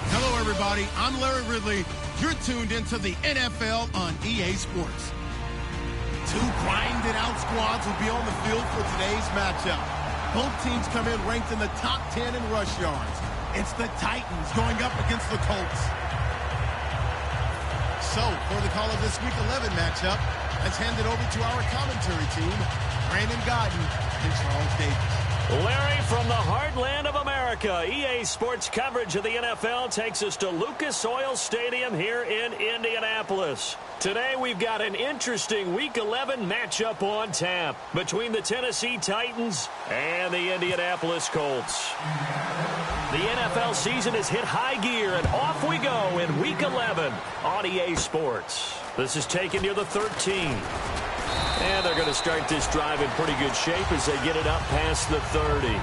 Hello, everybody. I'm Larry Ridley. You're tuned into the NFL on EA Sports. Two grinded-out squads will be on the field for today's matchup. Both teams come in ranked in the top 10 in rush yards. It's the Titans going up against the Colts. So, for the call of this Week 11 matchup, let's hand it over to our commentary team, Brandon Godden and Charles Davis. Larry, from the heartland of America, EA Sports coverage of the NFL takes us to Lucas Oil Stadium here in Indianapolis. Today we've got an interesting Week 11 matchup on tap between the Tennessee Titans and the Indianapolis Colts. The NFL season has hit high gear, and off we go in Week 11 on EA Sports. This is taken near the 13. And they're going to start this drive in pretty good shape as they get it up past the 30.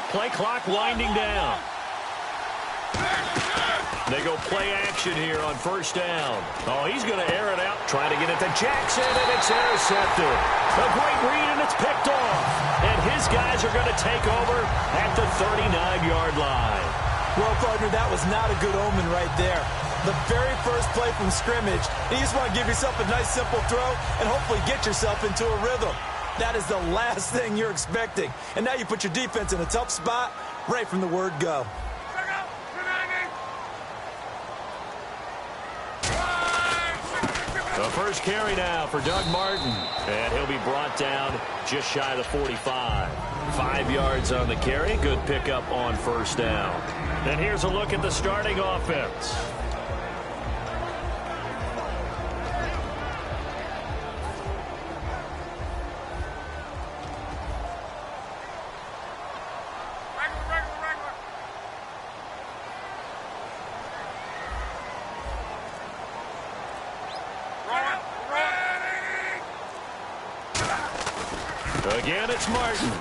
Play clock winding down. They go play action here on first down. Oh, he's going to air it out, trying to get it to Jackson, and it's intercepted. A great read, and it's picked off. And his guys are going to take over at the 39-yard line. Well, partner, that was not a good omen right there. The very first play from scrimmage, you just want to give yourself a nice, simple throw and hopefully get yourself into a rhythm. That is the last thing you're expecting. And now you put your defense in a tough spot right from the word go. The first carry now for Doug Martin. And he'll be brought down just shy of the 45. 5 yards on the carry. Good pickup on first down. And here's a look at the starting offense. Again, it's Martin.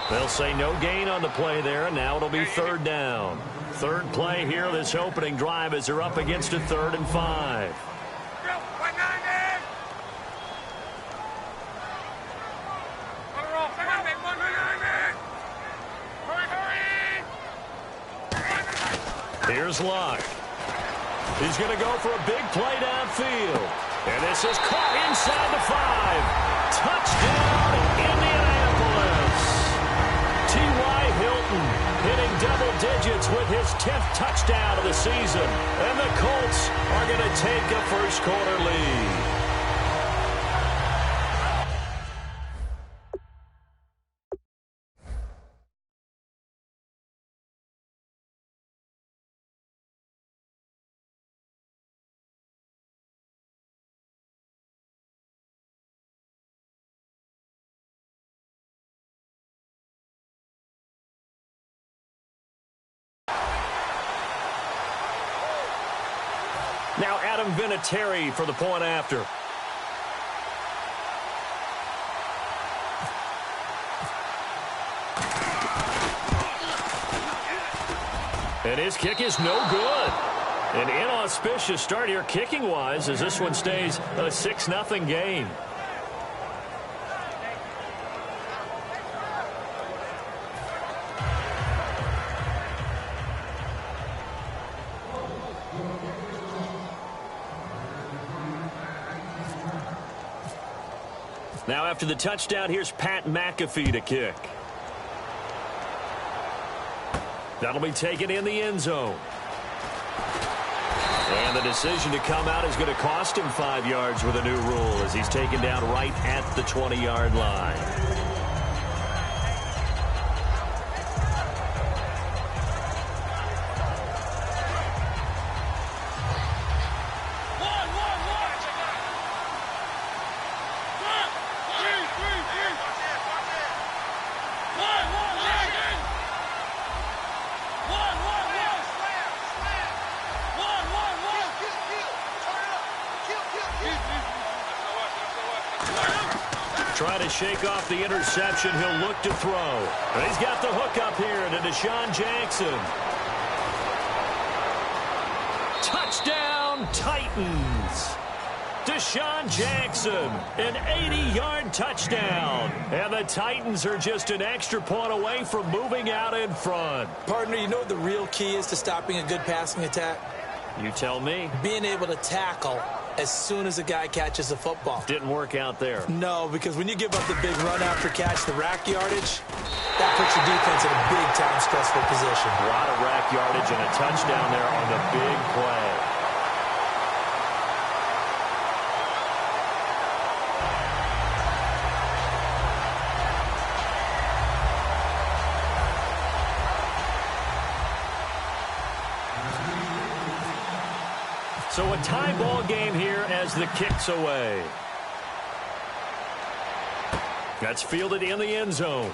They'll say no gain on the play there, and now it'll be third down. Third play here, this opening drive, as they're up against a 3rd and 5. Here's Locke. He's going to go for a big play downfield. And this is caught inside the 5. Touchdown, Indianapolis. T.Y. Hilton hitting double digits with his 10th touchdown of the season. And the Colts are going to take a first-quarter lead. Now Adam Vinatieri for the point after. And his kick is no good. An inauspicious start here kicking-wise as this one stays a 6-0 game. Now after the touchdown, here's Pat McAfee to kick. That'll be taken in the end zone. And And the decision to come out is going to cost him 5 yards with a new rule as he's taken down right at the 20-yard line. Trying to shake off the interception. He'll look to throw. And he's got the hook up here to Deshaun Jackson. Touchdown, Titans. Deshaun Jackson, an 80-yard touchdown. And the Titans are just an extra point away from moving out in front. Partner, you know what the real key is to stopping a good passing attack? You tell me. Being able to tackle as soon as a guy catches the football. Didn't work out there. No, because when you give up the big run after catch, the rack yardage, that puts your defense in a big-time stressful position. A lot of rack yardage and a touchdown there on the big play. So a tie ball game here as the kick's away. That's fielded in the end zone.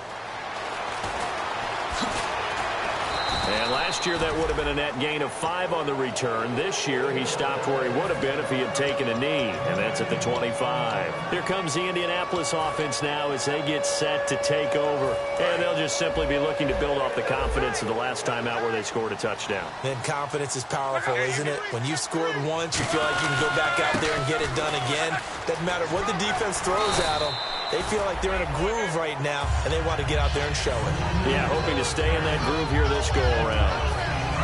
And last year that would have been a net gain of 5 on the return. This year he stopped where he would have been if he had taken a knee, and that's at the 25. Here comes the Indianapolis offense now as they get set to take over. And they'll just simply be looking to build off the confidence of the last time out where they scored a touchdown. And confidence is powerful, isn't it? When you've scored once, you feel like you can go back out there and get it done again. Doesn't matter what the defense throws at them. They feel like they're in a groove right now, and they want to get out there and show it. Yeah, hoping to stay in that groove here this go-around.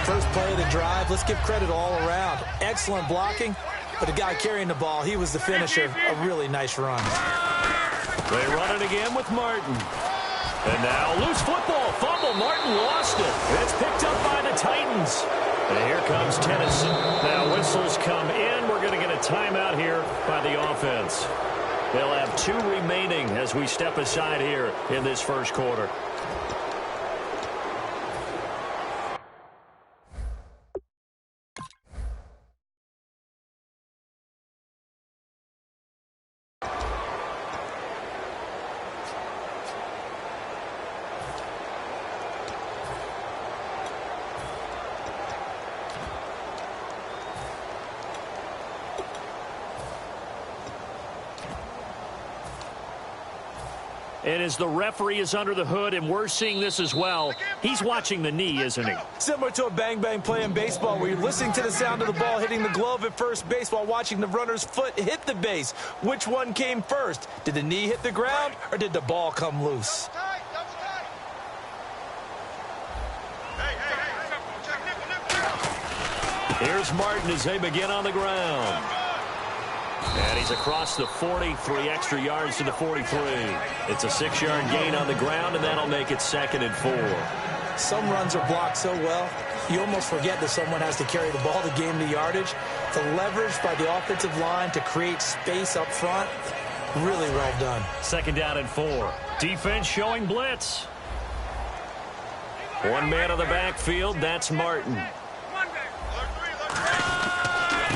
First play of the drive, let's give credit all around. Excellent blocking, but the guy carrying the ball, he was the finisher. A really nice run. They run it again with Martin. And now loose football. Fumble. Martin lost it. It's picked up by the Titans. And here comes Tennessee. Now whistles come in. We're going to get a timeout here by the offense. They'll have 2 remaining as we step aside here in this first quarter. And as the referee is under the hood, and we're seeing this as well, he's watching the knee, isn't he? Similar to a bang-bang play in baseball where you're listening to the sound of the ball hitting the glove at first base while watching the runner's foot hit the base. Which one came first? Did the knee hit the ground, or did the ball come loose? Here's Martin as they begin on the ground. And he's across the 40, 3 extra yards to the 43. It's a 6-yard gain on the ground, and that'll make it 2nd and 4. Some runs are blocked so well, you almost forget that someone has to carry the ball to gain the yardage. The leverage by the offensive line to create space up front, really well done. 2nd down and 4. Defense showing blitz. One man on the backfield, that's Martin.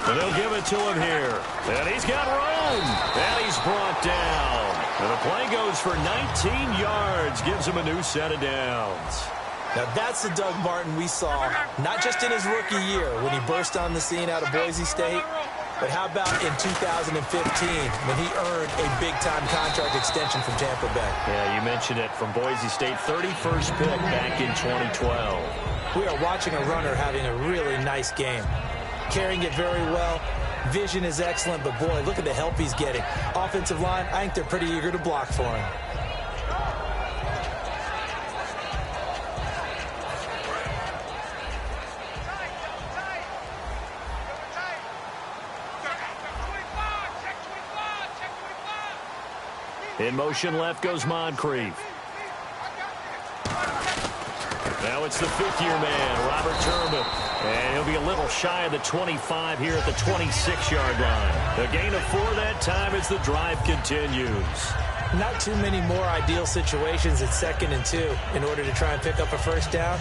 And they'll give it to him here. And he's got room. And he's brought down. And the play goes for 19 yards. Gives him a new set of downs. Now that's the Doug Martin we saw, not just in his rookie year when he burst on the scene out of Boise State, but how about in 2015 when he earned a big-time contract extension from Tampa Bay? Yeah, you mentioned it, from Boise State, 31st pick back in 2012. We are watching a runner having a really nice game. Carrying it very well. Vision is excellent, but boy, look at the help he's getting. Offensive line, I think they're pretty eager to block for him. In motion left goes Moncrief. Now it's the 5th-year man, Robert Turman. And he'll be a little shy of the 25 here at the 26-yard line. A gain of 4 that time as the drive continues. Not too many more ideal situations at 2nd and 2 in order to try and pick up a first down.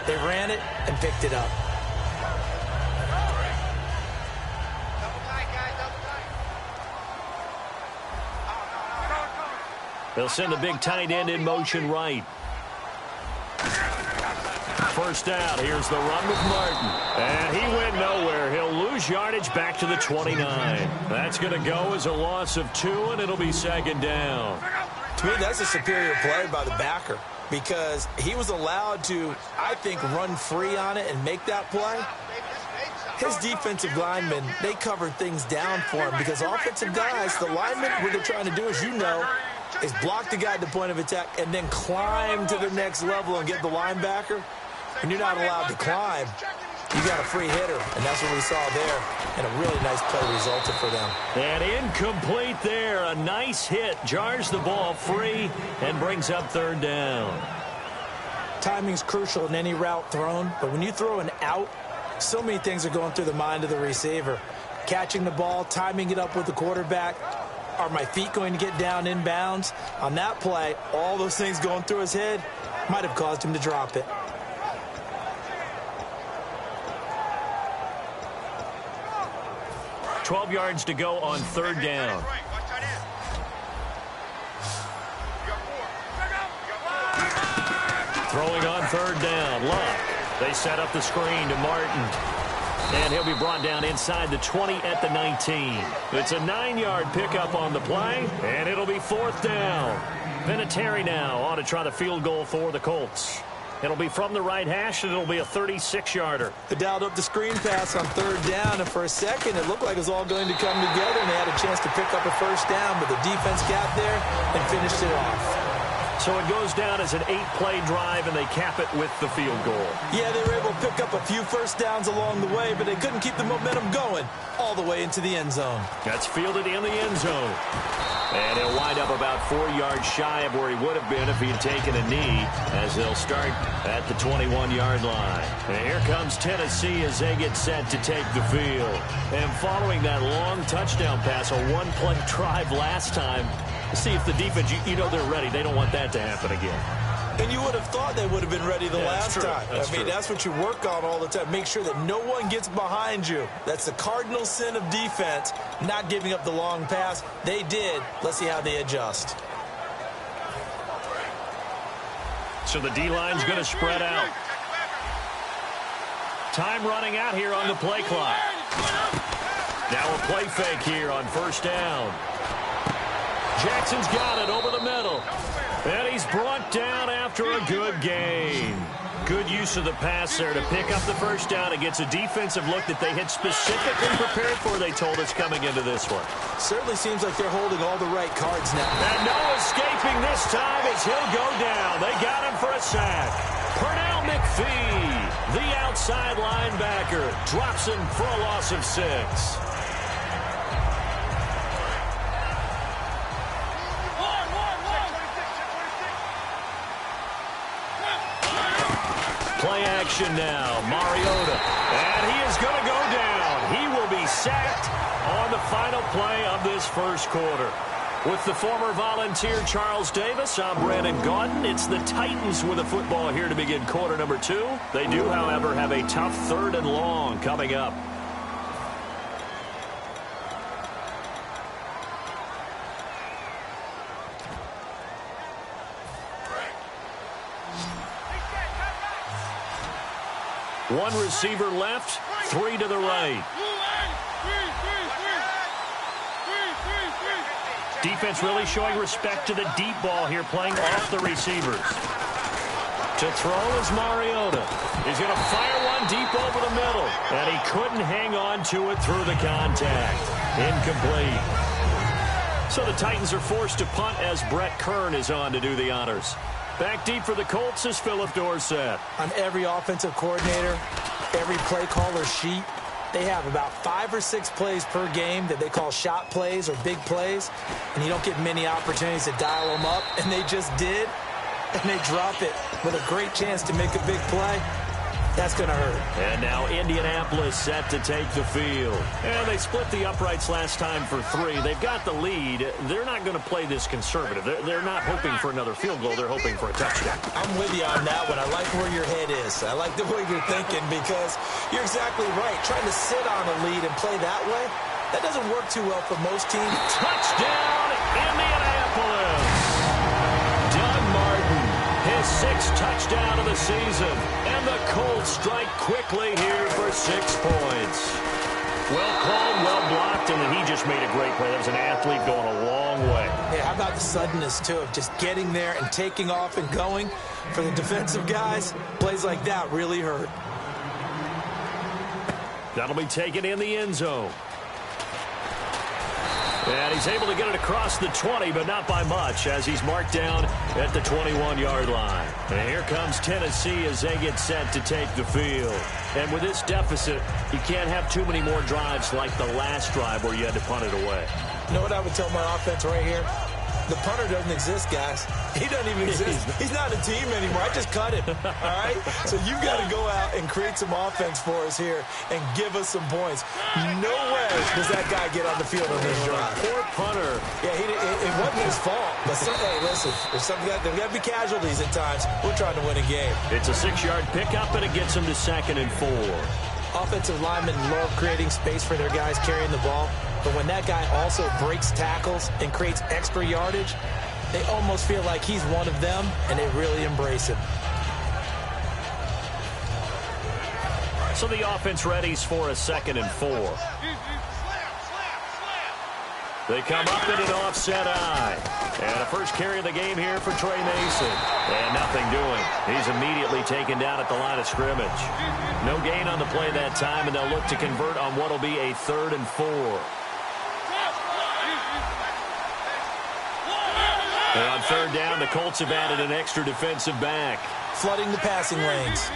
They ran it and picked it up. They'll send the big tight end in motion right. First down. Here's the run with Martin. And he went nowhere. He'll lose yardage back to the 29. That's going to go as a loss of 2, and it'll be 2nd down. To me, that's a superior play by the backer because he was allowed to, I think, run free on it and make that play. His defensive linemen, they covered things down for him because offensive guys, the linemen, what they're trying to do, as you know, is block the guy at the point of attack and then climb to the next level and get the linebacker. When you're not allowed to climb, you got a free hitter, and that's what we saw there. And a really nice play resulted for them. And incomplete there. A nice hit. Jars the ball free and brings up 3rd down. Timing's crucial in any route thrown, but when you throw an out, so many things are going through the mind of the receiver. Catching the ball, timing it up with the quarterback. Are my feet going to get down inbounds? On that play, all those things going through his head might have caused him to drop it. $12 yards to go on 3rd down. Throwing on 3rd down. Luck. They set up the screen to Martin. And he'll be brought down inside the 20 at the 19. It's a 9-yard pickup on the play, and it'll be 4th down. Vinatieri now on to try the field goal for the Colts. It'll be from the right hash, and it'll be a 36-yarder. They dialed up the screen pass on 3rd down, and for a second, it looked like it was all going to come together, and they had a chance to pick up a first down, but the defense got there and finished it off. So it goes down as an 8-play drive, and they cap it with the field goal. Yeah, they were able to pick up a few first downs along the way, but they couldn't keep the momentum going all the way into the end zone. That's fielded in the end zone. And he'll wind up about 4 yards shy of where he would have been if he had taken a knee, as they'll start at the 21-yard line. And here comes Tennessee as they get set to take the field. And following that long touchdown pass, a 1-play drive last time, see if the defense, you know they're ready. They don't want that to happen again. And you would have thought they would have been ready the last time. That's what you work on all the time. Make sure that no one gets behind you. That's the cardinal sin of defense, not giving up the long pass. They did. Let's see how they adjust. So the D-line's going to spread out. Time running out here on the play clock. Now a play fake here on 1st down. Jackson's got it over the middle. And he's brought down after a good gain. Good use of the pass there to pick up the first down. It gets a defensive look that they had specifically prepared for, they told us, coming into this one. Certainly seems like they're holding all the right cards now. And no escaping this time as he'll go down. They got him for a sack. Pernell McPhee, the outside linebacker, drops him for a loss of 6. Play action now, Mariota, and he is going to go down. He will be sacked on the final play of this first quarter. With the former Volunteer Charles Davis, I'm Brandon Gaudin. It's the Titans with the football here to begin quarter number 2. They do, however, have a tough 3rd and long coming up. One receiver left, 3 to the right. Defense really showing respect to the deep ball here, playing off the receivers. To throw is Mariota. He's going to fire one deep over the middle, and he couldn't hang on to it through the contact. Incomplete. So the Titans are forced to punt as Brett Kern is on to do the honors. Back deep for the Colts is Philip Dorsett. On every offensive coordinator, every play caller sheet, they have about 5 or 6 plays per game that they call shot plays or big plays, and you don't get many opportunities to dial them up, and they just did, and they drop it with a great chance to make a big play. That's going to hurt. And now Indianapolis set to take the field. And they split the uprights last time for 3. They've got the lead. They're not going to play this conservative. They're not hoping for another field goal. They're hoping for a touchdown. I'm with you on that one. I like where your head is. I like the way you're thinking because you're exactly right. Trying to sit on a lead and play that way, that doesn't work too well for most teams. Touchdown, Indianapolis. Doug Martin, his 6th touchdown of the season. And the Colts strike quickly here for 6 points. Well called, well blocked, and he just made a great play. That was an athlete going a long way. Yeah, how about the suddenness, too, of just getting there and taking off and going? For the defensive guys, plays like that really hurt. That'll be taken in the end zone. And he's able to get it across the 20, but not by much, as he's marked down at the 21-yard line. And here comes Tennessee as they get set to take the field. And with this deficit, you can't have too many more drives like the last drive where you had to punt it away. You know what I would tell my offense right here? The punter doesn't exist, guys. He doesn't even exist. He's not a team anymore. I just cut him, all right? So you've got to go out and create some offense for us here and give us some points. No way does that guy get on the field on this drive. Poor punter. Yeah, it wasn't his fault. But hey, listen, there's got to be casualties at times. We're trying to win a game. It's a 6-yard pickup, and it gets him to 2nd and 4. Offensive linemen love creating space for their guys carrying the ball. But when that guy also breaks tackles and creates extra yardage, they almost feel like he's one of them, and they really embrace him. So the offense readies for a 2nd and 4. They come up in an offset eye. And a first carry of the game here for Trey Mason. And nothing doing. He's immediately taken down at the line of scrimmage. No gain on the play that time, and they'll look to convert on what will be a 3rd and 4. And on 3rd down, the Colts have added an extra defensive back. Flooding the passing lanes.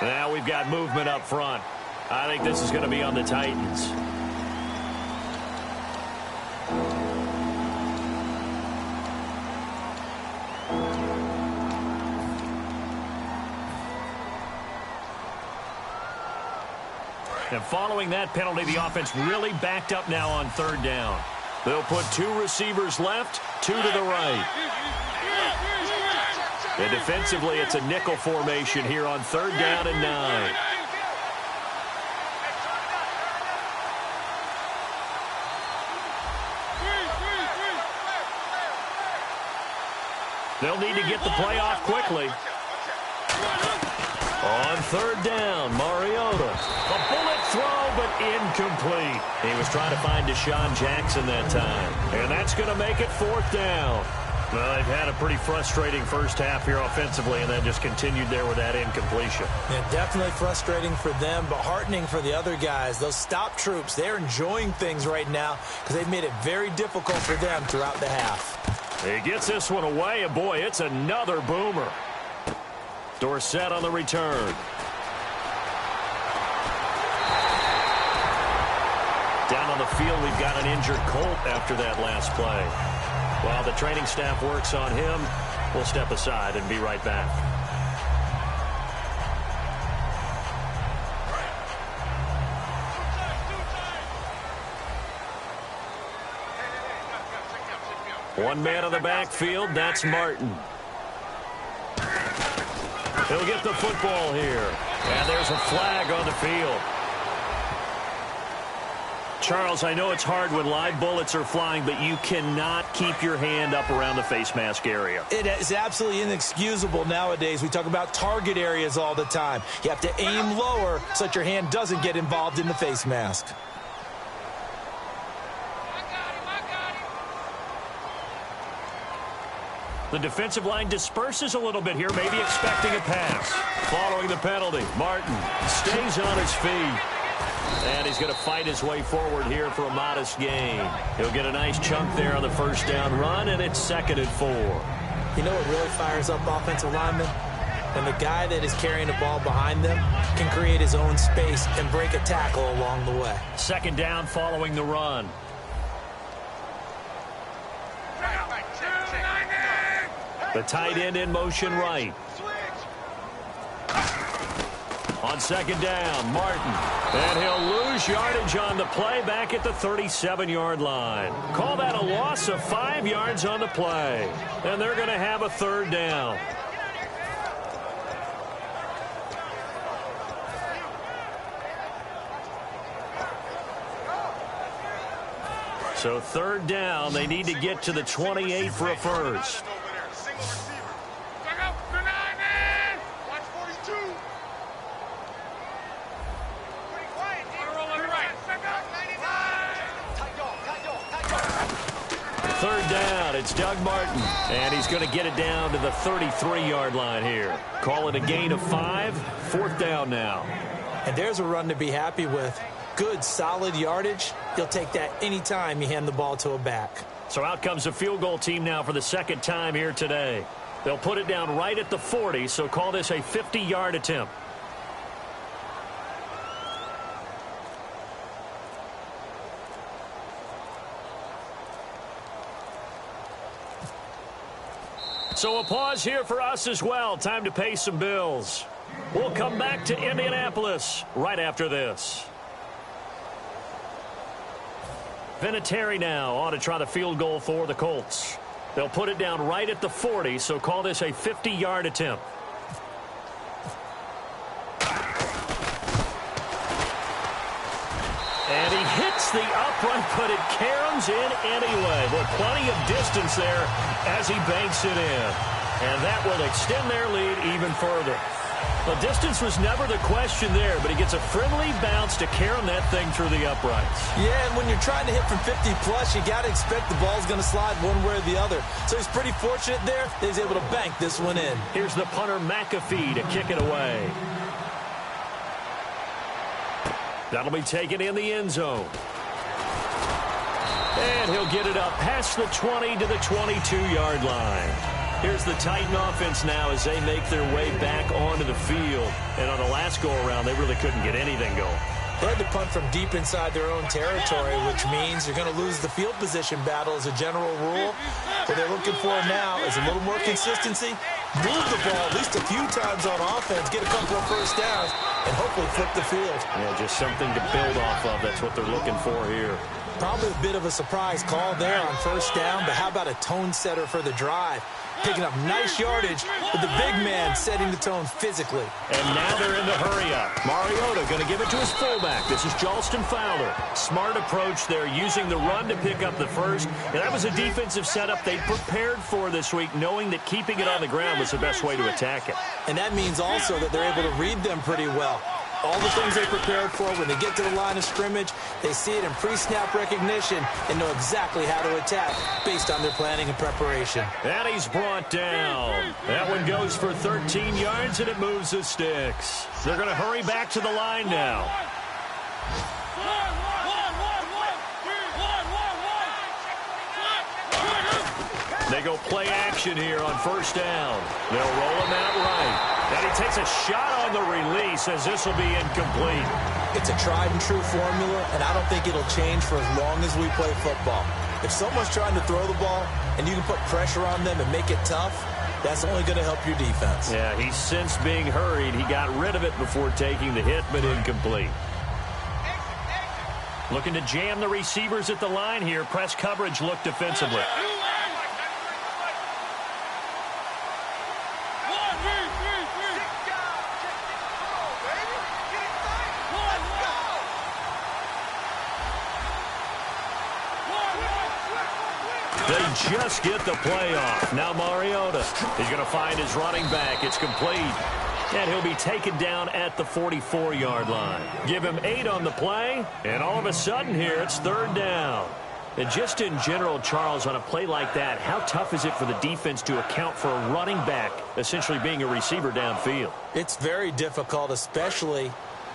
Now we've got movement up front. I think this is going to be on the Titans. And following that penalty, the offense really backed up now on 3rd down. They'll put 2 receivers left, 2 to the right. And defensively, it's a nickel formation here on 3rd down and 9. They'll need to get the play off quickly. On 3rd down, Mariota. A bullet throw, but incomplete. He was trying to find Deshaun Jackson that time. And that's going to make it 4th down. Well, they've had a pretty frustrating first half here offensively, and then just continued there with that incompletion. Yeah, definitely frustrating for them, but heartening for the other guys. Those stop troops, they're enjoying things right now because they've made it very difficult for them throughout the half. He gets this one away, and boy, it's another boomer. Dorsett on the return. Down on the field, we've got an injured Colt after that last play. While the training staff works on him, we'll step aside and be right back. One man on the backfield, that's Martin. He'll get the football here. And there's a flag on the field. Charles, I know it's hard when live bullets are flying, but you cannot keep your hand up around the face mask area. It is absolutely inexcusable nowadays. We talk about target areas all the time. You have to aim lower so that your hand doesn't get involved in the face mask. The defensive line disperses a little bit here, maybe expecting a pass. Following the penalty, Martin stays on his feet. And he's going to fight his way forward here for a modest gain. He'll get a nice chunk there on the first down run, and it's 2nd and 4. You know what really fires up offensive linemen? When the guy that is carrying the ball behind them can create his own space and break a tackle along the way. 2nd down following the run. The tight end in motion right. On second down, Martin. And he'll lose yardage on the play back at the 37-yard line. Call that a loss of 5 yards on the play. And they're going to have a third down. So third down, they need to get to the 28 for a first. Third down, it's Doug Martin, and he's going to get it down to the 33-yard line here. Call it a gain of 5, fourth down now. And there's a run to be happy with. Good, solid yardage. You'll take that anytime you hand the ball to a back. So out comes the field goal team now for the second time here today. They'll put it down right at the 40, so call this a 50-yard attempt. So a pause here for us as well. Time to pay some bills. We'll come back to Indianapolis right after this. Vinatieri now on to try the field goal for the Colts. They'll put it down right at the 40, so call this a 50-yard attempt. And he hits the upright, but it caroms in anyway. But plenty of distance there as he banks it in. And that will extend their lead even further. The distance was never the question there, but he gets a friendly bounce to carom that thing through the uprights. Yeah, and when you're trying to hit from 50-plus, you got to expect the ball's going to slide one way or the other. So he's pretty fortunate there that he's able to bank this one in. Here's the punter, McAfee, to kick it away. That'll be taken in the end zone. And he'll get it up past the 20 to the 22-yard line. Here's the Titan offense now as they make their way back onto the field. And on the last go-around, they really couldn't get anything going. They had to punt from deep inside their own territory, which means you're going to lose the field position battle as a general rule. What they're looking for now is a little more consistency, move the ball at least a few times on offense, get a couple of first downs, and hopefully flip the field. Yeah, just something to build off of. That's what they're looking for here. Probably a bit of a surprise call there on first down, but how about a tone setter for the drive? Picking up nice yardage with the big man setting the tone physically. And now they're in the hurry-up. Mariota going to give it to his fullback. This is Jalston Fowler. Smart approach there, using the run to pick up the first. And that was a defensive setup they prepared for this week, knowing that keeping it on the ground was the best way to attack it. And that means also that they're able to read them pretty well. All the things they prepared for, when they get to the line of scrimmage, they see it in pre-snap recognition and know exactly how to attack based on their planning and preparation. And he's brought down. That one goes for 13 yards, and it moves the sticks. They're going to hurry back to the line now. They go play action here on first down. They'll roll him out right. And he takes a shot on the release as this will be incomplete. It's a tried-and-true formula, and I don't think it'll change for as long as we play football. If someone's trying to throw the ball and you can put pressure on them and make it tough, that's only going to help your defense. Yeah, he's since being hurried. He got rid of it before taking the hit, but incomplete. Looking to jam the receivers at the line here. Press coverage look defensively. They just get the play off. Now Mariota. He's going to find his running back. It's complete. And he'll be taken down at the 44-yard line. Give him 8 on the play, and all of a sudden here it's third down. And just in general, Charles, on a play like that, how tough is it for the defense to account for a running back essentially being a receiver downfield? It's very difficult, especially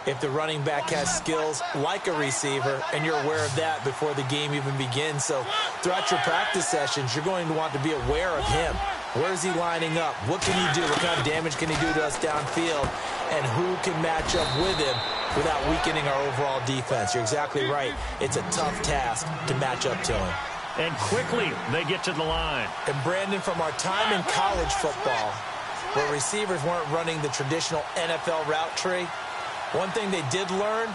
if the running back has skills like a receiver, and you're aware of that before the game even begins. So throughout your practice sessions, you're going to want to be aware of him. Where is he lining up? What can he do? What kind of damage can he do to us downfield? And who can match up with him without weakening our overall defense? You're exactly right. It's a tough task to match up to him. And quickly, they get to the line. And Brandon, from our time in college football, where receivers weren't running the traditional NFL route tree, one thing they did learn,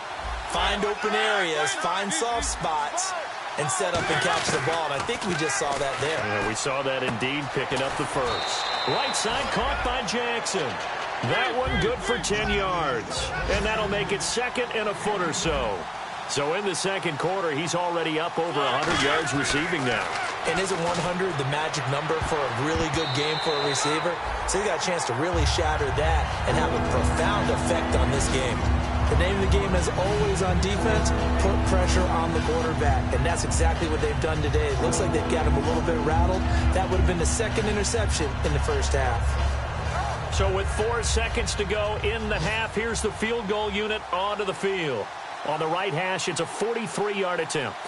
find open areas, find soft spots, and set up and catch the ball. And I think we just saw that there. Yeah, we saw that indeed, picking up the first. Right side caught by Jackson. That one good for 10 yards. And that'll make it second and a foot or so. So in the second quarter, he's already up over 100 yards receiving now. And isn't 100 the magic number for a really good game for a receiver? So he's got a chance to really shatter that and have a profound effect on this game. The name of the game is always on defense, put pressure on the quarterback. And that's exactly what they've done today. It looks like they've got him a little bit rattled. That would have been the second interception in the first half. So with 4 seconds to go in the half, here's the field goal unit onto the field. On the right hash, it's a 43-yard attempt.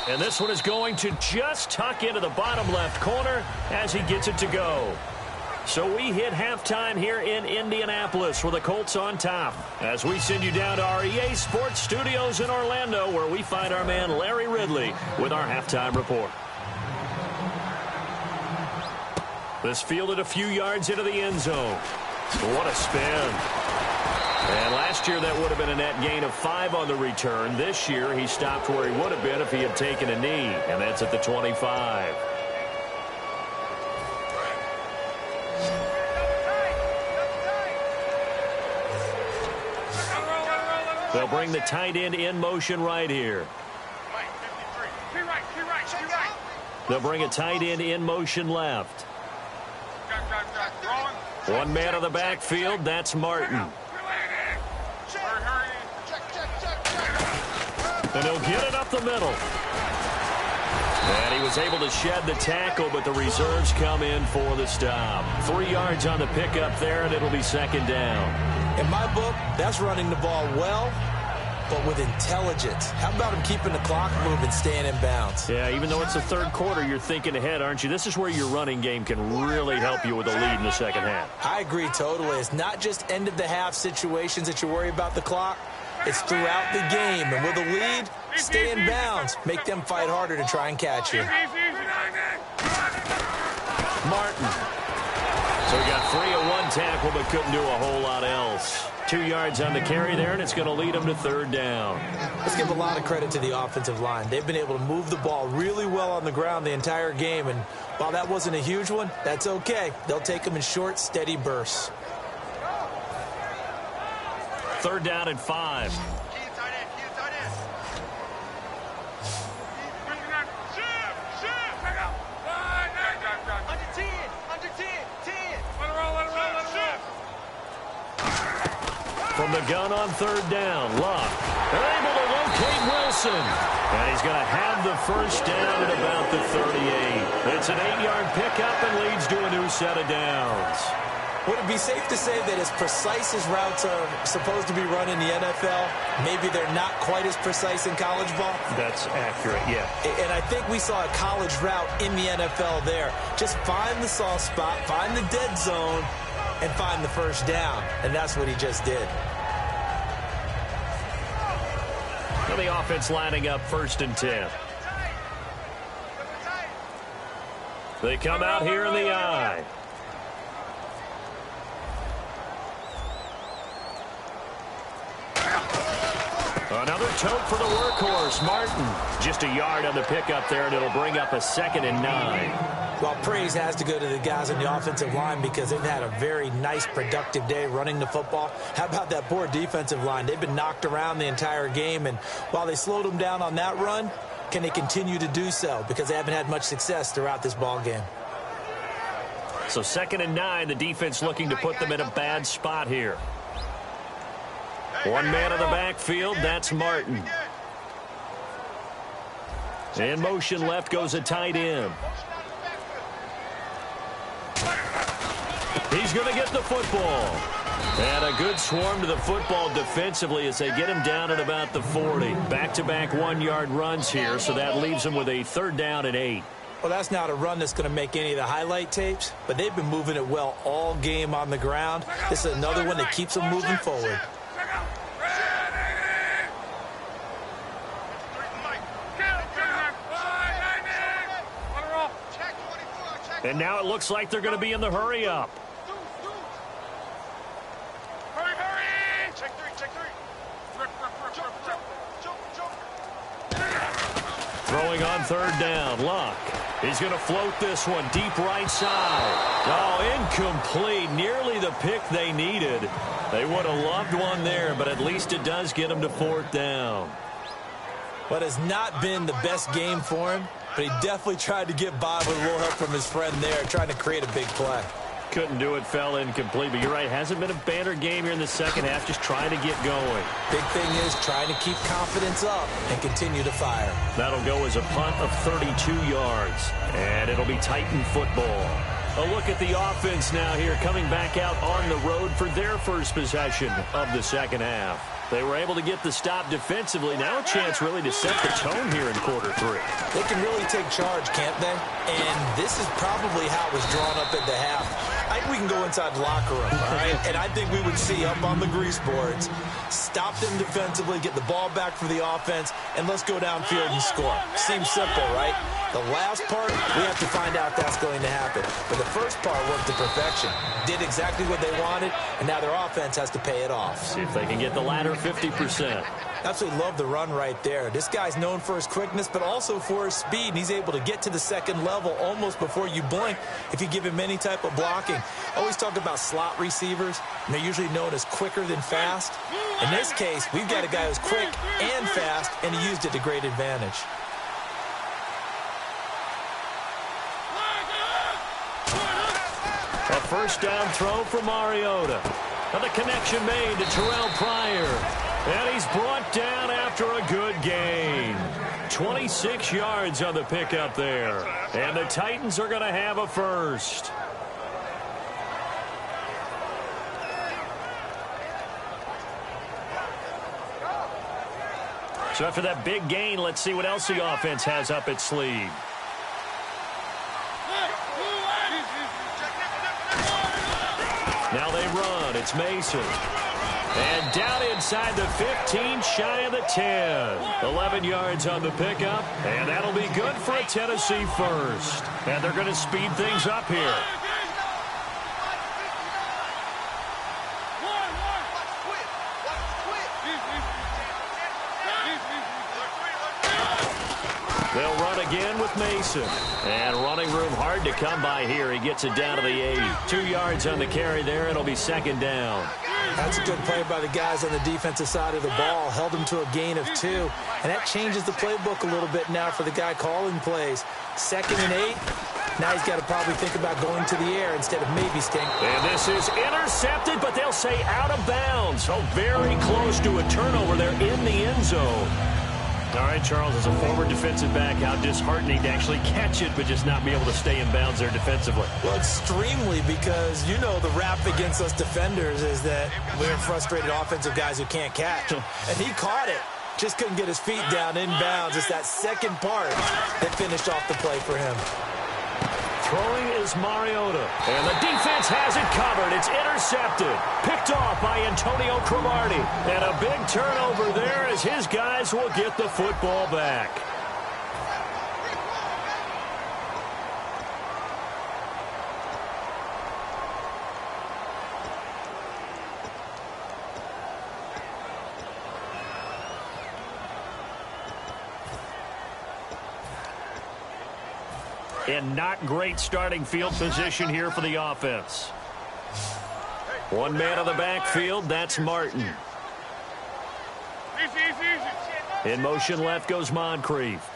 And this one is going to just tuck into the bottom left corner as he gets it to go. So we hit halftime here in Indianapolis with the Colts on top. As we send you down to our EA Sports Studios in Orlando, where we find our man Larry Ridley with our halftime report. This fielded a few yards into the end zone. What a spin. And last year that would have been a net gain of 5 on the return. This year he stopped where he would have been if he had taken a knee. And that's at the 25. They'll bring the tight end in motion right here. They'll bring a tight end in motion left. One man on the backfield, that's Martin. And he'll get it up the middle. And he was able to shed the tackle, but the reserves come in for the stop. 3 yards on the pickup there, and it'll be second down. In my book, that's running the ball well, but with intelligence. How about him keeping the clock moving, staying in bounds? Yeah, even though it's the third quarter, you're thinking ahead, aren't you? This is where your running game can really help you with a lead in the second half. I agree totally. It's not just end-of-the-half situations that you worry about the clock. It's throughout the game. And with a lead, stay in bounds. Make them fight harder to try and catch you. Martin. So he got 3 on 1 tackle, but couldn't do a whole lot else. 2 yards on the carry there, and it's going to lead him to third down. Let's give a lot of credit to the offensive line. They've been able to move the ball really well on the ground the entire game, and while that wasn't a huge one, that's okay. They'll take them in short, steady bursts. Third down and 5. From the gun on third down, Luck able to locate Wilson. And he's going to have the first down at about the 38. It's an 8-yard pickup and leads to a new set of downs. Would it be safe to say that as precise as routes are supposed to be run in the NFL, maybe they're not quite as precise in college ball? That's accurate, yeah. And I think we saw a college route in the NFL there. Just find the soft spot, find the dead zone, and find the first down. And that's what he just did. Well, the offense lining up 1st and 10. They come out here in the I. Another tote for the workhorse, Martin. Just a yard on the pickup there, and it'll bring up a 2nd and 9. Well, praise has to go to the guys on the offensive line because they've had a very nice, productive day running the football. How about that poor defensive line? They've been knocked around the entire game, and while they slowed them down on that run, can they continue to do so? Because they haven't had much success throughout this ball game. So 2nd and 9, the defense looking to put them in a bad spot here. One man in the backfield, that's Martin. In motion left goes a tight end. He's going to get the football. And a good swarm to the football defensively as they get him down at about the 40. Back-to-back 1-yard runs here, so that leaves him with a 3rd down and 8. Well, that's not a run that's going to make any of the highlight tapes, but they've been moving it well all game on the ground. This is another one that keeps them moving forward. And now it looks like they're going to be in the hurry-up. Hurry! Check three. Throwing on third down, Luck. He's going to float this one deep right side. Oh, incomplete. Nearly the pick they needed. They would have loved one there, but at least it does get them to fourth down. What has not been the best game for him, but he definitely tried to get by with a little help from his friend there, trying to create a big play. Couldn't do it, fell incomplete, but you're right, hasn't been a banner game here in the second half, just trying to get going. Big thing is trying to keep confidence up and continue to fire. That'll go as a punt of 32 yards, and it'll be Titan football. A look at the offense now here, coming back out on the road for their first possession of the second half. They were able to get the stop defensively. Now a chance really to set the tone here in quarter three. They can really take charge, can't they? And this is probably how it was drawn up at the half. I think we can go inside the locker room, all right? And I think we would see up on the grease boards, stop them defensively, get the ball back for the offense, and let's go downfield and score. Seems simple, right? The last part, we have to find out if that's going to happen. But the first part worked to perfection. Did exactly what they wanted, and now their offense has to pay it off. See if they can get the latter 50%. Absolutely love the run right there. This guy's known for his quickness, but also for his speed. And he's able to get to the second level almost before you blink if you give him any type of blocking. Always talk about slot receivers, and they're usually known as quicker than fast. In this case, we've got a guy who's quick and fast, and he used it to great advantage. A first down throw for Mariota. And the connection made to Terrell Pryor. And he's brought down after a good gain. 26 yards on the pickup there. And the Titans are going to have a first. So after that big gain, let's see what else the offense has up its sleeve. Now they run. It's Mason. And down inside the 15, shy of the 10. 11 yards on the pickup, and that'll be good for a Tennessee first. And they're going to speed things up here. They'll run again with Mason. And running room hard to come by here. He gets it down to the 8. 2 yards on the carry there. It'll be second down. That's a good play by the guys on the defensive side of the ball. Held him to a gain of 2. And that changes the playbook a little bit now for the guy calling plays. 2nd and 8. Now he's got to probably think about going to the air instead of maybe staying. And this is intercepted, but they'll say out of bounds. So very close to a turnover there in the end zone. All right, Charles, as a former defensive back, how disheartening to actually catch it, but just not be able to stay in bounds there defensively. Well, extremely, because you know the rap against us defenders is that we're frustrated offensive guys who can't catch. And he caught it. Just couldn't get his feet down in bounds. It's that second part that finished off the play for him. Throwing is Mariota. And the defense has it covered. It's intercepted. Picked off by Antonio Cromartie. And a big turnover there as his guys will get the football back. And not great starting field position here for the offense. One man on the backfield, that's Martin. In motion left goes Moncrief.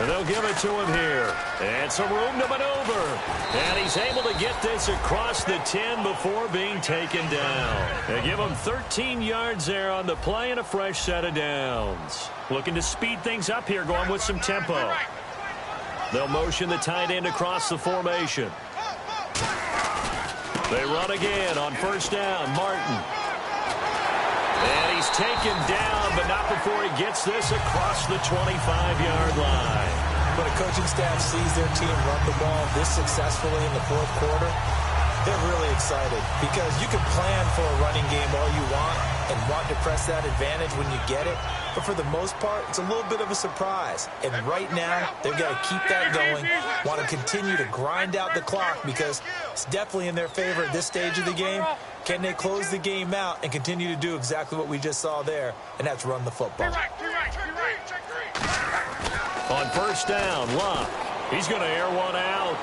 And they'll give it to him here. And some room to maneuver. And he's able to get this across the 10 before being taken down. They give him 13 yards there on the play and a fresh set of downs. Looking to speed things up here, going with some tempo. They'll motion the tight end across the formation. They run again on first down. Martin. And he's taken down, but not before he gets this across the 25-yard line. When a coaching staff sees their team run the ball this successfully in the fourth quarter, they're really excited because you can plan for a running game all you want, and want to press that advantage when you get it. But for the most part, it's a little bit of a surprise. And right now, they've got to keep that going, want to continue to grind out the clock because it's definitely in their favor at this stage of the game. Can they close the game out and continue to do exactly what we just saw there, and that's run the football? On first down, Luck. He's going to air one out.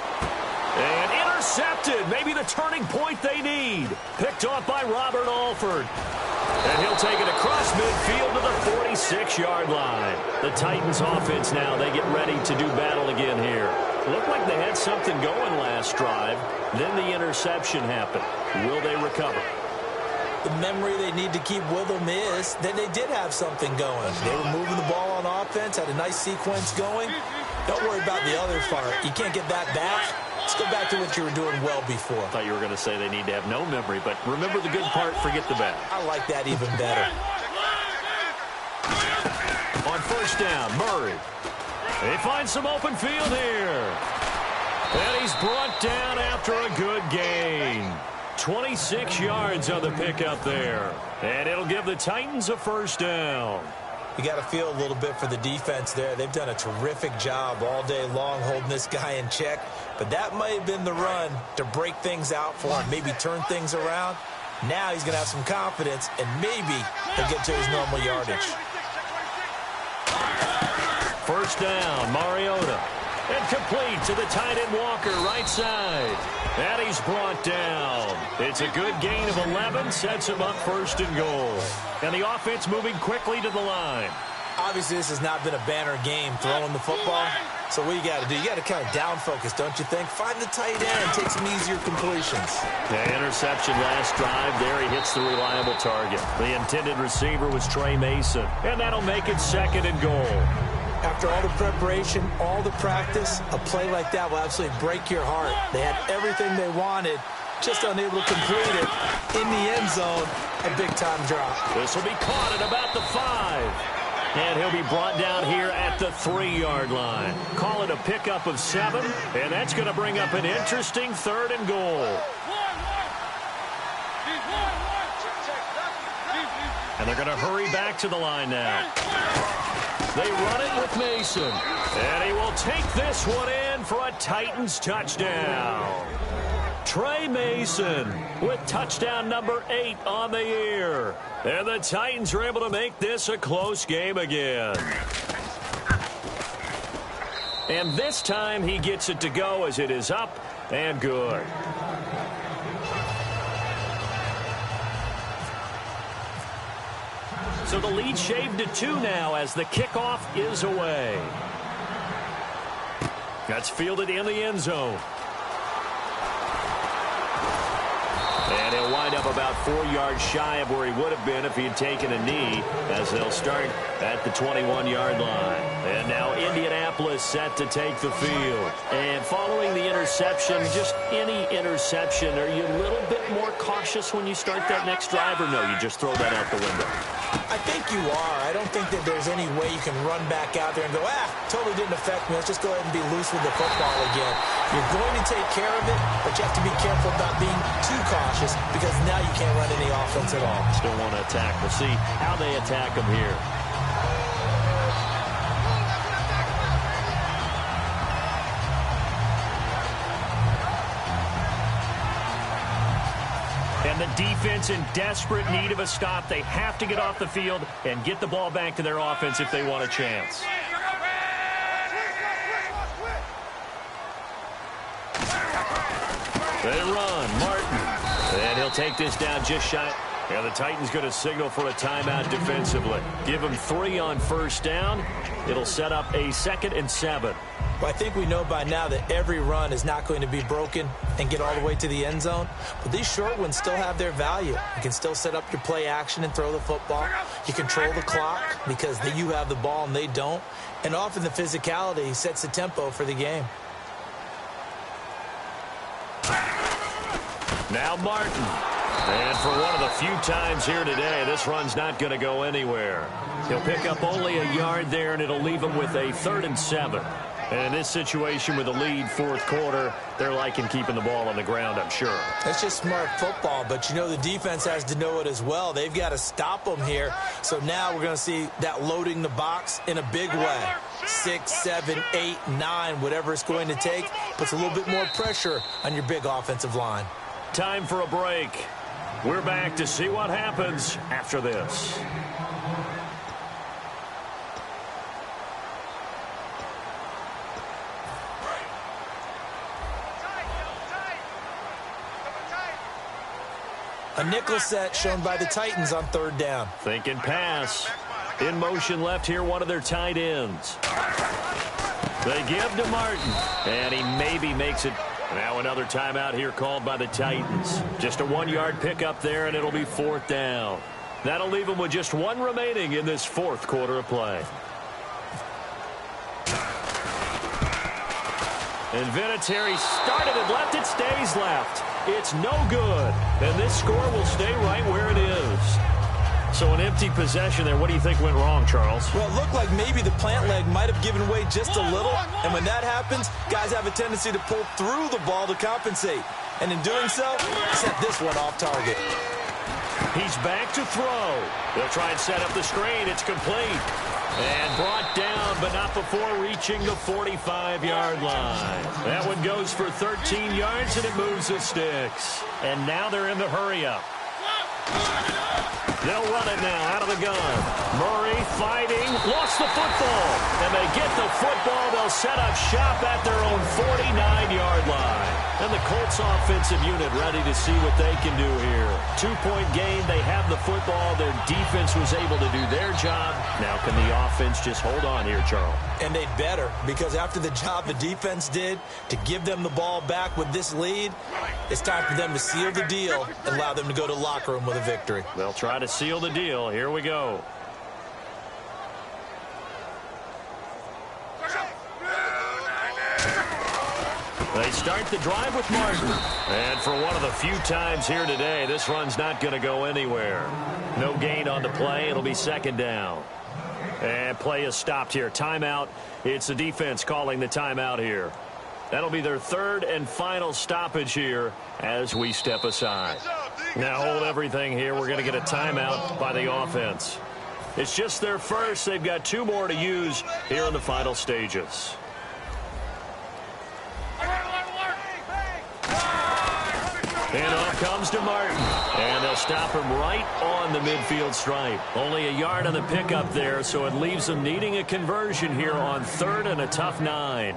And intercepted. Maybe the turning point they need. Picked off by Robert Alford. And he'll take it across midfield to the 46-yard line. The Titans offense now, they get ready to do battle again here. Looked like they had something going last drive. Then the interception happened. Will they recover? The memory they need to keep with them is that they did have something going. They were moving the ball on offense, had a nice sequence going. Don't worry about the other part. You can't get that back. Let's go back to what you were doing well before. I thought you were going to say they need to have no memory, but remember the good part, forget the bad. I like that even better. On first down, Murray. They find some open field here. And he's brought down after a good gain. 26 yards on the pickup there. And it'll give the Titans a first down. You got to feel a little bit for the defense there. They've done a terrific job all day long holding this guy in check. But that might have been the run to break things out for him, maybe turn things around. Now he's going to have some confidence, and maybe he'll get to his normal yardage. First down, Mariota. And complete to the tight end Walker, right side. And he's brought down. It's a good gain of 11, sets him up first and goal. And the offense moving quickly to the line. Obviously, this has not been a banner game throwing the football. So what you got to do, you got to kind of down focus, don't you think? Find the tight end, take some easier completions. The interception last drive. There he hits the reliable target. The intended receiver was Trey Mason. And that'll make it second and goal. After all the preparation, all the practice, a play like that will absolutely break your heart. They had everything they wanted, just unable to complete it. In the end zone, a big-time drop. This will be caught at about the 5. And he'll be brought down here at the 3-yard line. Call it a pickup of 7, and that's going to bring up an interesting third and goal. And they're going to hurry back to the line now. They run it with Mason. And he will take this one in for a Titans touchdown. Trey Mason with touchdown number 8 on the year. And the Titans are able to make this a close game again. And this time he gets it to go as it is up and good. So the lead shaved to 2 now as the kickoff is away. That's fielded in the end zone. And he'll wind up about 4 yards shy of where he would have been if he had taken a knee, as they'll start at the 21-yard line. And now Indianapolis set to take the field. And following the interception, just any interception, are you a little bit more cautious when you start that next drive, or no, you just throw that out the window? I think you are. I don't think that there's any way you can run back out there and go, totally didn't affect me. Let's just go ahead and be loose with the football again. You're going to take care of it, but you have to be careful about being too cautious because now you can't run any offense at all. Still want to attack. We'll see how they attack them here. And the defense in desperate need of a stop. They have to get off the field and get the ball back to their offense if they want a chance. They run. Martin. And he'll take this down just shy. Yeah, the Titans going to signal for a timeout defensively. Give them 3 on first down. It'll set up a 2nd and 7. Well, I think we know by now that every run is not going to be broken and get all the way to the end zone. But these short ones still have their value. You can still set up your play action and throw the football. You control the clock because you have the ball and they don't. And often the physicality sets the tempo for the game. Now Martin. And for one of the few times here today, this run's not going to go anywhere. He'll pick up only a yard there, and it'll leave him with a 3rd and 7. And in this situation with a lead fourth quarter, they're liking keeping the ball on the ground, I'm sure. That's just smart football, but you know the defense has to know it as well. They've got to stop them here. So now we're going to see that loading the box in a big way. 6, 7, 8, 9, whatever it's going to take, puts a little bit more pressure on your big offensive line. Time for a break. We're back to see what happens after this. A nickel set shown by the Titans on third down. Thinking pass. In motion left here, one of their tight ends. They give to Martin, and he maybe makes it. Now another timeout here called by the Titans. Just a 1-yard pickup there, and it'll be fourth down. That'll leave them with just one remaining in this fourth quarter of play. And Vinatieri started it left. It stays left. It's no good. And this score will stay right where it is. So an empty possession there. What do you think went wrong, Charles? Well, it looked like maybe the plant leg might have given way just a little. And when that happens, guys have a tendency to pull through the ball to compensate. And in doing so, set this one off target. He's back to throw. They'll try and set up the screen. It's complete. And brought down, but not before reaching the 45-yard line. That one goes for 13 yards, and it moves the sticks. And now they're in the hurry-up. They'll run it now out of the gun. Murray fighting, lost the football. And they get the football. They'll set up shop at their own 49-yard line. And the Colts offensive unit ready to see what they can do here. 2-point game. They have the football. Their defense was able to do their job. Now can the offense just hold on here, Charles? And they'd better, because after the job the defense did to give them the ball back with this lead, it's time for them to seal the deal and allow them to go to the locker room with a victory. They'll try to seal the deal. Here we go. They start the drive with Martin. And for one of the few times here today, this run's not going to go anywhere. No gain on the play. It'll be second down. And play is stopped here. Timeout. It's the defense calling the timeout here. That'll be their third and final stoppage here as we step aside. Now hold everything here. We're going to get a timeout by the offense. It's just their first. They've got 2 more to use here in the final stages. And off comes to Martin. And they'll stop him right on the midfield stripe. Only a yard on the pickup there, so it leaves them needing a conversion here on third and a tough 9.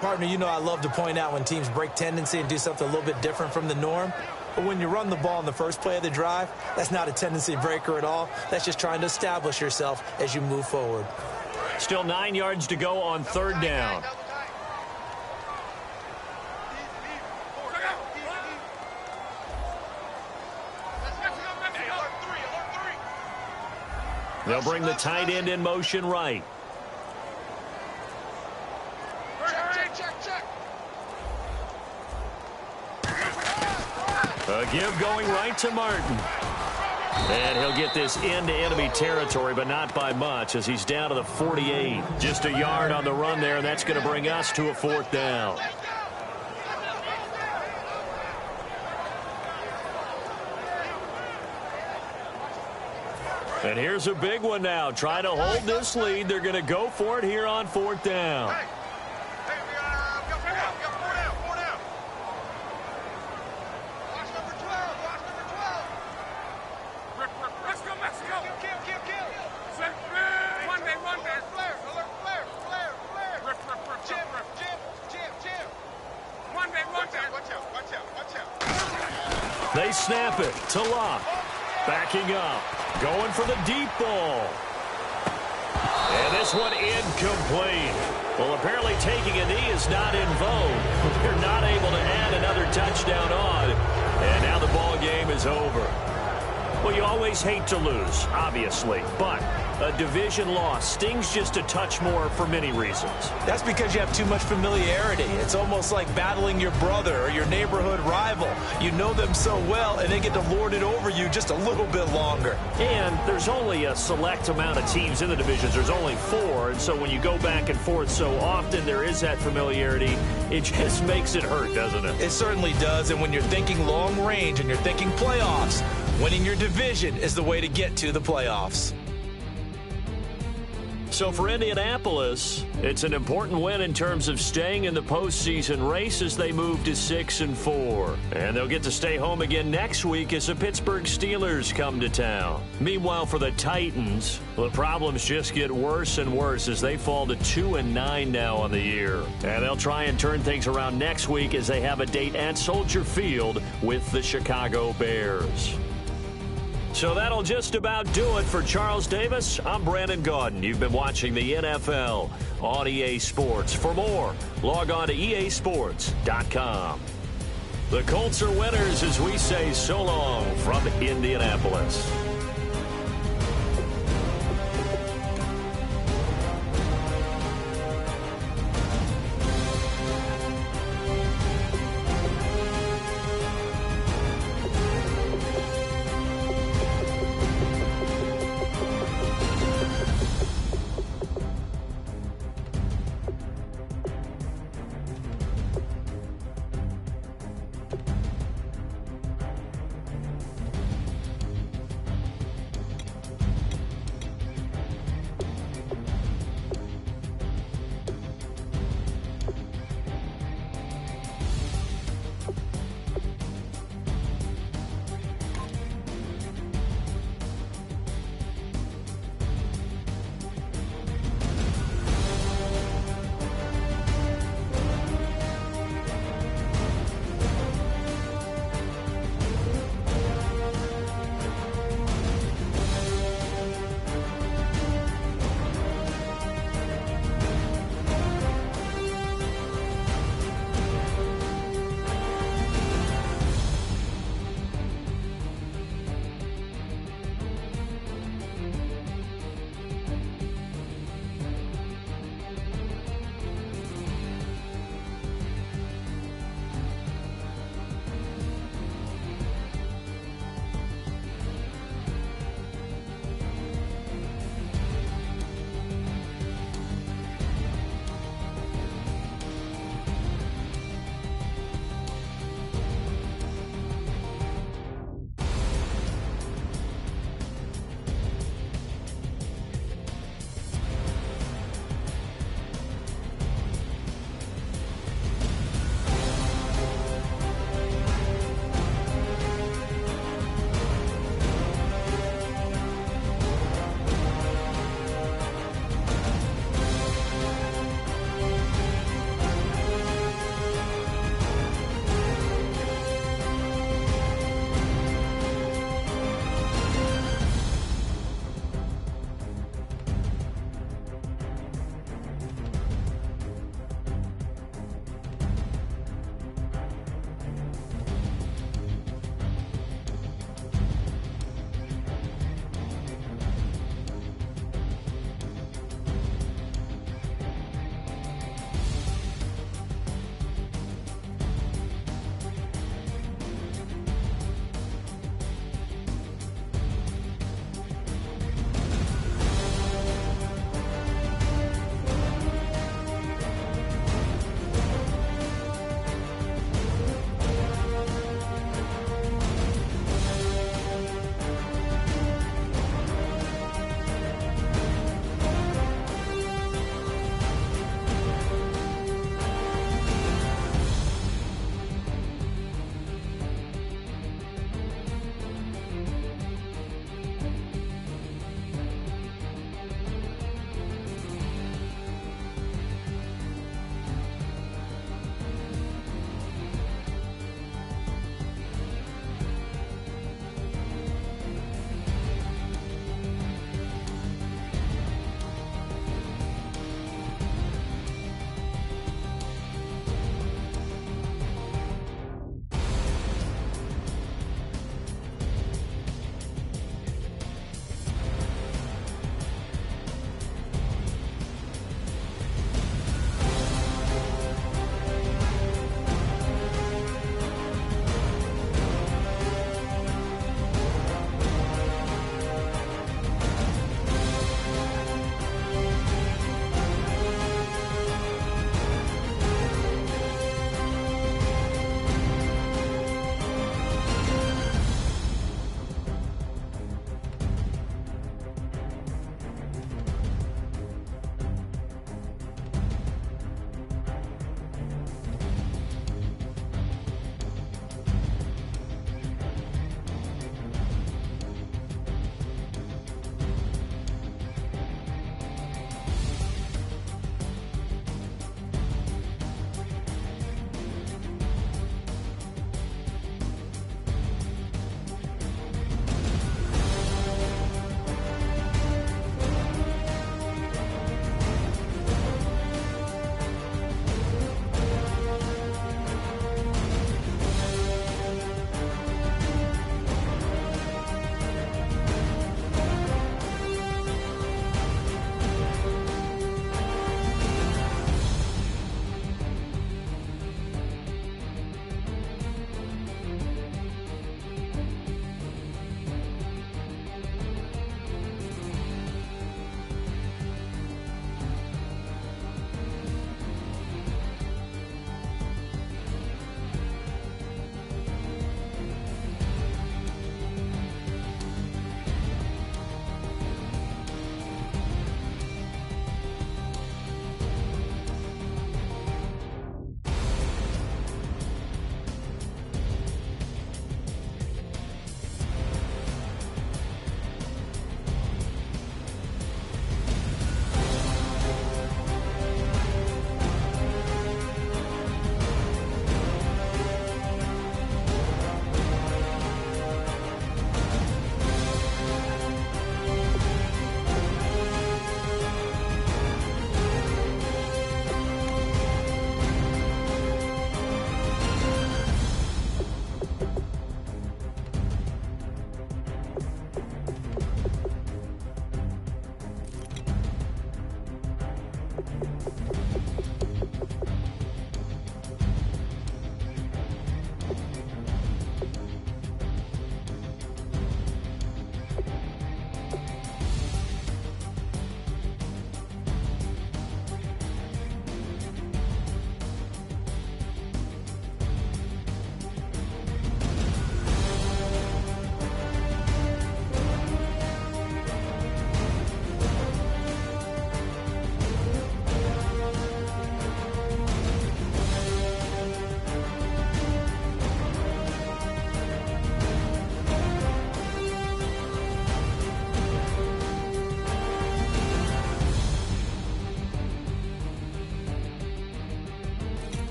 Partner, you know I love to point out when teams break tendency and do something a little bit different from the norm. But when you run the ball in the first play of the drive, that's not a tendency breaker at all. That's just trying to establish yourself as you move forward. Still 9 yards to go on third down. They'll bring the tight end in motion right. A give going right to Martin. And he'll get this into enemy territory, but not by much as he's down to the 48. Just a yard on the run there, and that's going to bring us to a fourth down. And here's a big one now. Trying to hold this lead. They're going to go for it here on fourth down. They snap it to Locke. Backing up. Going for the deep ball. And this one incomplete. Well, apparently taking a knee is not in vogue. They're not able to add another touchdown on. And now the ball game is over. Well, you always hate to lose, obviously. But A division loss stings just a touch more for many reasons. That's because you have too much familiarity. It's almost like battling your brother or your neighborhood rival. You know them so well, and they get to lord it over you just a little bit longer. And there's only a select amount of teams in the divisions. There's only 4, and so when you go back and forth so often, there is that familiarity. It just makes it hurt, doesn't it? It certainly does, and when you're thinking long range and you're thinking playoffs, winning your division is the way to get to the playoffs. So for Indianapolis, it's an important win in terms of staying in the postseason race as they move to 6-4. And they'll get to stay home again next week as the Pittsburgh Steelers come to town. Meanwhile, for the Titans, the problems just get worse and worse as they fall to 2-9 now on the year. And they'll try and turn things around next week as they have a date at Soldier Field with the Chicago Bears. So that'll just about do it for Charles Davis. I'm Brandon Gaudin. You've been watching the NFL on EA Sports. For more, log on to easports.com. The Colts are winners as we say so long from Indianapolis.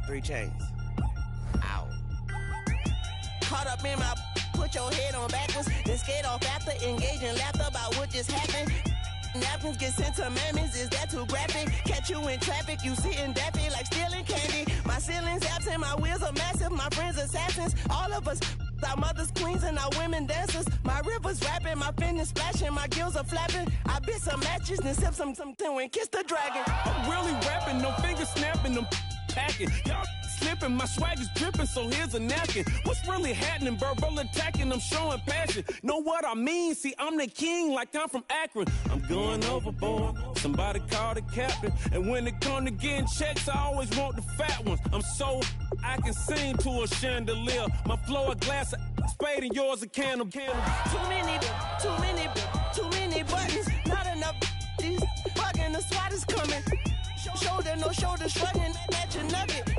3 chains. Ow. Caught up in my, put your head on backwards, then skate off after engaging laughter about what just happened. Napkins get sent to mammies, is that too graphic? Catch you in traffic, you sitting daffy like stealing candy. My ceiling's absent, my wheels are massive, my friends assassins. All of us, our mothers queens and our women dancers. My rivers rapping, my fingers splashing, my gills are flapping. I bit some matches and sip something and kiss the dragon. I'm really rapping, no fingers snapping, I'm packing. Y'all slipping, my swag is dripping, so here's a napkin. What's really happening? Verbal attacking, I'm showing passion. Know what I mean? See, I'm the king like I'm from Akron. I'm going overboard, somebody call the captain. And when it come to getting checks, I always want the fat ones. I'm so I can sing to a chandelier. My flow a glass of spade and yours a can of candle. Too many buttons, not enough. These bugging, the SWAT is coming. Shoulder, no shoulder, shrugging at your nugget.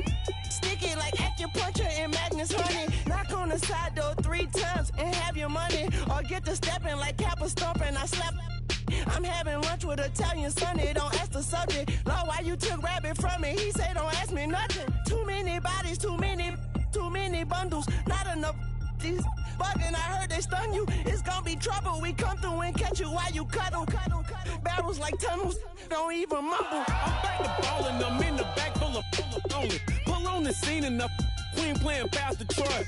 Sticky like acupuncture and Magnus honey. Knock on the side door 3 times and have your money. Or get to stepping like Kappa stomping, I slap. I'm having lunch with Italian Sonny, don't ask the subject. Lord, why you took rabbit from me? He say don't ask me nothing. Too many bodies, too many bundles, not enough. These bugging, I heard they stun you. It's gonna be trouble. We come through and catch you while you cuddle. Barrels like tunnels, don't even mumble. I'm back to ballin', I'm in the back full of only. Pull on the scene enough, queen playing Pastor Troy.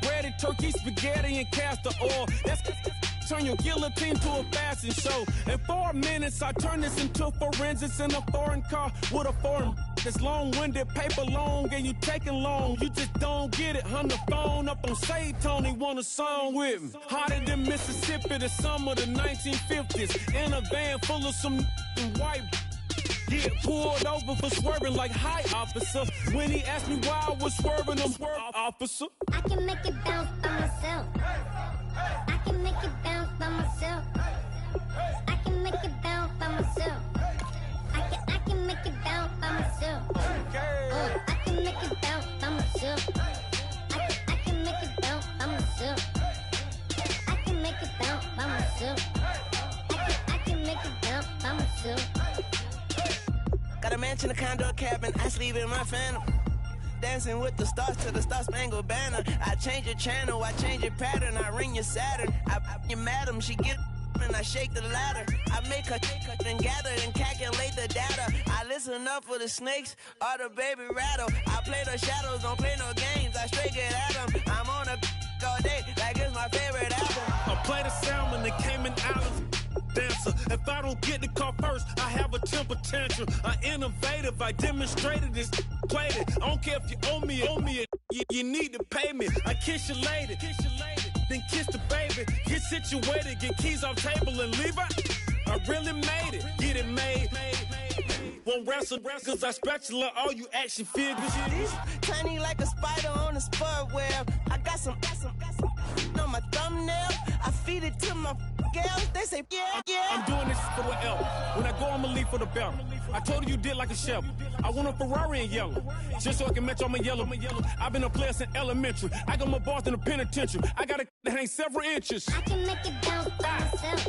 Ready turkey, spaghetti, and castor oil. That's turn your guillotine to a fashion show. In 4 minutes, I turn this into forensics in a foreign car with a foreign. It's long-winded, paper long, and you taking long. You just don't get it. On the phone up on Say Tony, want a song with me. Hotter than Mississippi, the summer of the 1950s. In a van full of some white. Get pulled over for swerving like hi, officer. When he asked me why I was swerving, I'm officer. I can make it bounce by myself. I can make it bounce by myself. I can make it bounce by myself. I can make it bounce by myself. I can make it bounce by myself. I can make it bounce by myself. I can make it bounce by myself. I can make it bounce by myself. Got a mansion, a condo, a cabin, I sleep in my phantom. Dancing with the stars to the Star-Spangled Banner. I change your channel, I change your pattern, I ring your Saturn. I your madam, she get and I shake the ladder. I make her and gather and calculate the data. I listen up for the snakes or the baby rattle. I play the shadows, don't play no games, I straight get at them. I'm on a all day like it's my favorite album. I play the salmon, the Cayman Islands. Dancer. If I don't get the car first, I have a temper tantrum. I innovative, I demonstrated this, played it. I don't care if you owe me it. You need to pay me. I kiss your lady, then kiss the baby. Get situated, get keys off table and leave out. I really made it, get it made. Won't wrestle, cause I spatula all you action figures. Tiny like a spider on a spud web. I got some on my thumbnail. I feed it to my girls. They say, yeah. I'm doing this for the L. When I go, I'ma leave for the belt. I told you did like a chef. I want a Ferrari in yellow, just so I can match all my yellow. I've been a player since elementary. I got my boss in the penitentiary. I got a that hang several inches. I can make it bounce by myself.